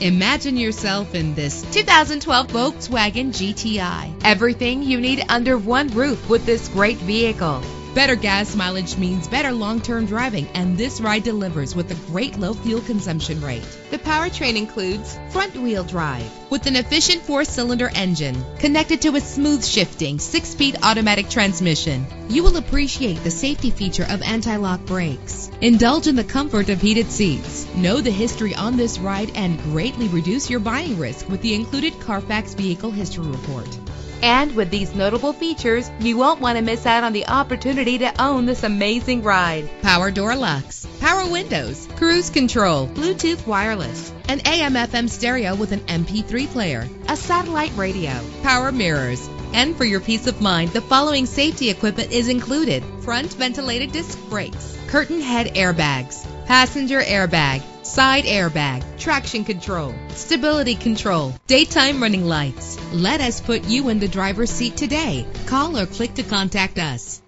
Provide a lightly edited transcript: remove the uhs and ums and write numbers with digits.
Imagine yourself in this 2012 Volkswagen GTI. Everything you need under one roof with this great vehicle. Better gas mileage means better long-term driving, and this ride delivers with a great low fuel consumption rate. The powertrain includes front-wheel drive with an efficient 4-cylinder engine connected to a smooth shifting 6-speed automatic transmission. You will appreciate the safety feature of anti-lock brakes. Indulge in the comfort of heated seats. Know the history on this ride and greatly reduce your buying risk with the included Carfax Vehicle History Report. And with these notable features, you won't want to miss out on the opportunity to own this amazing ride. Power door locks, power windows, cruise control, Bluetooth wireless, an AM/FM stereo with an MP3 player, a satellite radio, power mirrors. And for your peace of mind, the following safety equipment is included: front ventilated disc brakes, curtain head airbags, passenger airbag, side airbag, traction control, stability control, daytime running lights. Let us put you in the driver's seat today. Call or click to contact us.